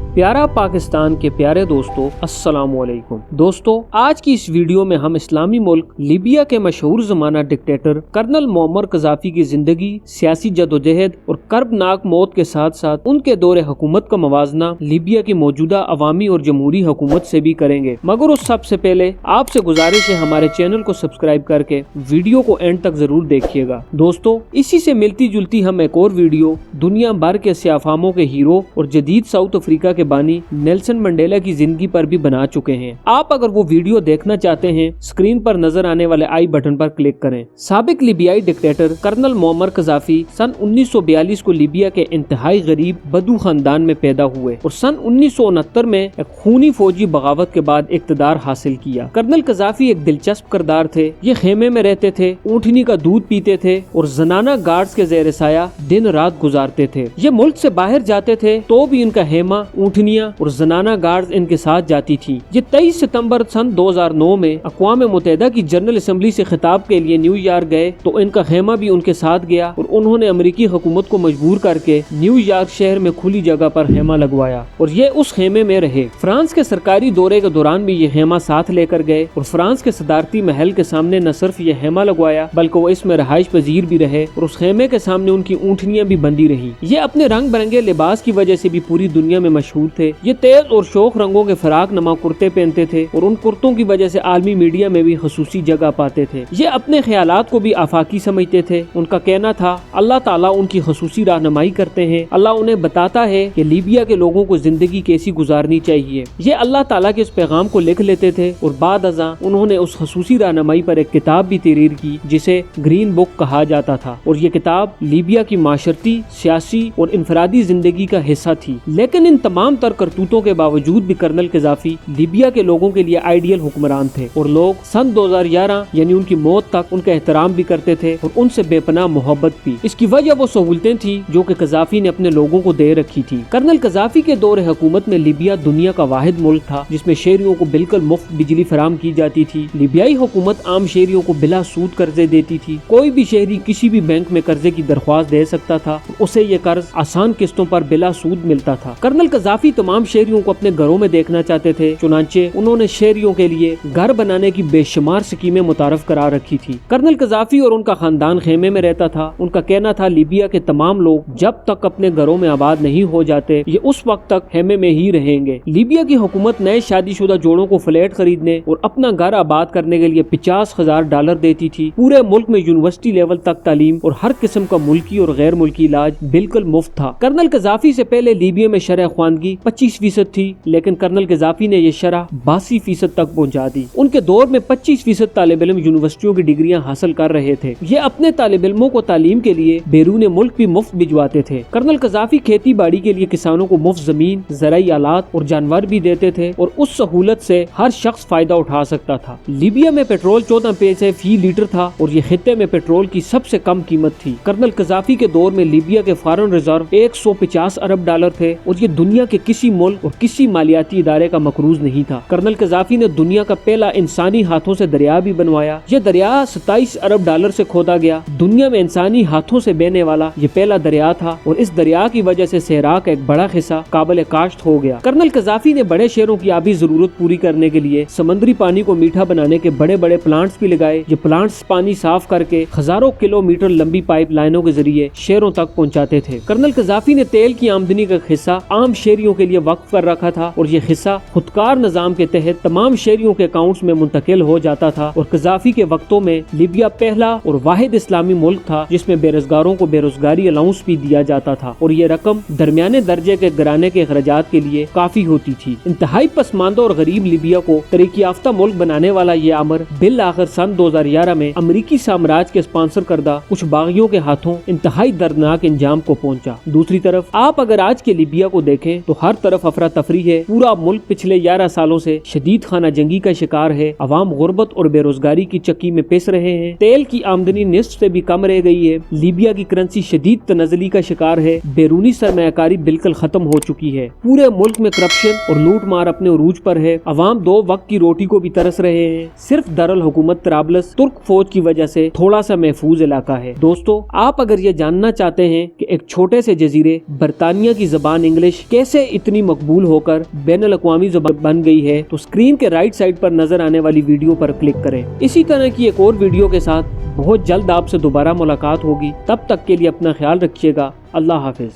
प्यारा पाकिस्तान के प्यारे दोस्तों, अस्सलाम वालेकुम। दोस्तों, आज की इस वीडियो में हम इस्लामी मुल्क लीबिया के मशहूर ज़माना डिक्टेटर कर्नल मुअम्मर कज़ाफ़ी की जिंदगी, सियासी जदोजहद और कर्बनाक मौत के साथ साथ उनके दौरे हुकूमत का मवाजना लीबिया की मौजूदा अवामी और जमहूरी हुकूमत से भी करेंगे। मगर उस सबसे पहले आपसे गुजारिश है हमारे चैनल को सब्सक्राइब करके वीडियो को एंड तक जरूर देखिएगा। दोस्तों, इसी से मिलती जुलती हम एक और वीडियो दुनिया भर के सियाफामों के हीरो और जदीद साउथ अफ्रीका के बानी नेल्सन मंडेला की जिंदगी पर भी बना चुके हैं। आप अगर वो वीडियो देखना चाहते हैं, स्क्रीन पर नजर आने वाले आई बटन पर क्लिक करें। साबिक लीबियाई डिक्टेटर कर्नल मुअम्मर कज़ाफ़ी सन 1942 को लीबिया के इंतहाई गरीब बदू खानदान में पैदा हुए और सन 1969 में एक खूनी फौजी बगावत के बाद इक़्तिदार हासिल किया। कर्नल कज़ाफ़ी एक दिलचस्प किरदार थे। ये खेमे में रहते थे, ऊँटनी का दूध पीते थे और जनाना गार्ड्स के ज़ेर साया दिन रात गुजारते थे। ये मुल्क से बाहर जाते थे तो भी इनका हेमा, ऊँटनियाँ और जनाना गार्ड्स इनके साथ जाती थी। ये 23 सितंबर सन 2009 में अक़वाम मुत्तहिदा की जनरल असेंबली से खिताब के लिए न्यूयॉर्क गए तो इनका खेमा भी उनके साथ गया और उन्होंने अमेरिकी हुकूमत को मजबूर करके न्यूयॉर्क शहर में खुली जगह पर खेमा लगवाया और ये उस खेमे में रहे। फ्रांस के सरकारी दौरे के दौरान भी ये खेमा साथ लेकर गए और फ्रांस के सदारती महल के सामने न सिर्फ ये खेमा लगवाया बल्कि वो इसमें रहाइश पजीर भी रहे और उस खेमे के सामने उनकी ऊँटनियाँ भी बंधी रही। ये अपने रंग बिरंगे लिबास की वजह से भी पूरी दुनिया में मशहूर थे। ये तेज और शौक रंगों के फराक नमा कुर्ते पहनते थे और उन कुर्तों की वजह से आलमी मीडिया में भी खसूसी जगह पाते थे। ये अपने ख्यालात को भी आफाकी समझते थे। उनका कहना था अल्लाह ताला उनकी खसूसी रहनुमाई करते हैं। अल्लाह उन्हें बताता है कि लीबिया के लोगों को जिंदगी कैसी गुजारनी चाहिए। ये अल्लाह ताला के इस पैगाम को लिख लेते थे और बाद अज़ां उन्होंने उस खसूसी रहनुमाई पर एक किताब भी तहरीर की जिसे ग्रीन बुक कहा जाता था और ये किताब लीबिया की माशरती, सियासी और इनफरादी जिंदगी का हिस्सा थी। लेकिन इन तमाम तर करतूतों के बावजूद भी कर्नल कज़ाफ़ी लीबिया के लोगों के लिए आइडियल हुक्मरान थे और लोग सन 2011 यानी उनकी मौत तक उनका एहतराम भी करते थे और उनसे बेपनाह मोहब्बत भी। इसकी वजह वो सहूलतें थी जो कि कज़ाफ़ी ने अपने लोगों को दे रखी थी। कर्नल कज़ाफ़ी के दौरे हुकूमत में लीबिया दुनिया का वाहिद मुल्क था जिसमें शहरियों को बिल्कुल मुफ्त बिजली फराम की जाती थी। लीबियाई हुकूमत आम शहरियों को बिला सूद कर्जे देती थी। कोई भी शहरी किसी भी बैंक में कर्जे की दरख्वास्त दे सकता था, उसे ये कर्ज आसान किस्तों पर बिला सूद मिलता था। कर्नल कज़ाफ़ी तमाम शहरियों को अपने घरों में देखना चाहते थे, चुनांचे उन्होंने शहरियों के लिए घर बनाने की बेशुमार स्कीमें मुतारफ करा रखी थी। कर्नल कज़ाफ़ी और उनका खानदान खेमे में रहता था। उनका कहना था लिबिया के तमाम लोग जब तक अपने घरों में आबाद नहीं हो जाते ये उस वक्त तक खेमे में ही रहेंगे। लीबिया की हुकूमत नए शादीशुदा जोड़ों को फ्लैट खरीदने और अपना घर आबाद करने के लिए $50,000 देती थी। पूरे मुल्क में यूनिवर्सिटी लेवल तक तालीम और हर किस्म का मुल्की और गैर मुल्की इलाज बिल्कुल मुफ्त था। कर्नल कज़ाफ़ी से पहले लीबिया में शरह ख्वानगी 25% थी, लेकिन कर्नल कज़ाफ़ी ने यह शरह 82% तक पहुंचा दी। उनके दौर में 25% तालिब इल्म यूनिवर्सिटियों की डिग्रियां हासिल कर रहे थे। ये अपने तालिब इल्मों को तालीम के लिए बैरून मुल्क भी मुफ्त भिजवाते थे। कर्नल कज़ाफ़ी खेती बाड़ी के लिए किसानों को मुफ्त जमीन, ज़राई आलात और जानवर भी देते थे और उस सहूलत से हर शख्स फायदा उठा सकता था। लीबिया में पेट्रोल 14 पैसे फी लीटर था और ये खित्ते में पेट्रोल की सबसे कम कीमत थी। कर्नल कज़ाफ़ी के दौर में लीबिया के फॉरेन रिजर्व $150 अरब थे और ये दुनिया के किसी मुल्क और किसी मालियाती इदारे का मकरूज नहीं था। कर्नल कज़ाफ़ी ने दुनिया का पहला इंसानी हाथों से दरिया भी बनवाया। यह दरिया $27 अरब से खोदा गया। दुनिया में इंसानी हाथों से बहने वाला ये पहला दरिया था और इस दरिया की वजह से सहरा का एक बड़ा हिस्सा काबिल काश्त हो गया। कर्नल कज़ाफ़ी ने बड़े शहरों की आबी जरूरत पूरी करने के लिए समंदरी पानी को मीठा बनाने के बड़े बड़े प्लांट्स भी लगाए। ये प्लांट्स पानी साफ करके हजारों किलोमीटर लंबी पाइप लाइनों के जरिए शहरों तक पहुँचाते थे। कर्नल कज़ाफ़ी ने तेल की आमदनी का हिस्सा आम शहरियों के लिए वक्फ कर रखा था और ये हिस्सा खुदकार निजाम के तहत तमाम शहरियों के अकाउंट्स में मुंतकिल हो जाता था। और कज़ाफ़ी के वक्तों में लीबिया पहला और वाहिद इस्लामी मुल्क था जिसमें बेरोजगारों को बेरोजगारी अलाउंस भी दिया जाता था और ये रकम दरमियाने दर्जे के घराने के अखराजात के लिए काफी होती थी। इंतहाई पसमानदा और गरीब लीबिया को तरक्की याफ्ता मुल्क बनाने वाला ये अमर बिल आखिर सन 2011 में अमरीकी साम्राज्य के स्पॉन्सर करदा कुछ बागियों के हाथों इंतहाई दर्दनाक इंजाम को पहुंचा। दूसरी तरफ आप अगर आज के लीबिया को देखें तो हर तरफ अफरा तफरी है। पूरा मुल्क पिछले 11 सालों से शदीद खाना जंगी का शिकार है। अवाम गुर्बत और बेरोजगारी की चक्की में पिस रहे हैं। तेल की आमदनी निस्फ से भी कम रह गई है। लीबिया की करेंसी शदीद तनज़ली का शिकार है। बैरूनी सरमायाकारी बिल्कुल खत्म हो चुकी है। पूरे मुल्क में करप्शन और लूट मार अपने उरूज पर है। अवाम 2 वक्त की रोटी को भी तरस रहे हैं। सिर्फ दारुल हुकूमत तराबलस तुर्क फौज की वजह से थोड़ा सा महफूज इलाका है। दोस्तों, आप अगर ये जानना चाहते हैं कि एक छोटे से जजीरे बरतानिया की ज़बान इंग्लिश कैसे سے اتنی مقبول ہو کر بین الاقوامی زبان بن گئی ہے تو اسکرین کے رائٹ سائڈ پر نظر آنے والی ویڈیو پر کلک کریں۔ اسی طرح کی ایک اور ویڈیو کے ساتھ بہت جلد آپ سے دوبارہ ملاقات ہوگی، تب تک کے لیے اپنا خیال رکھیے گا۔ اللہ حافظ۔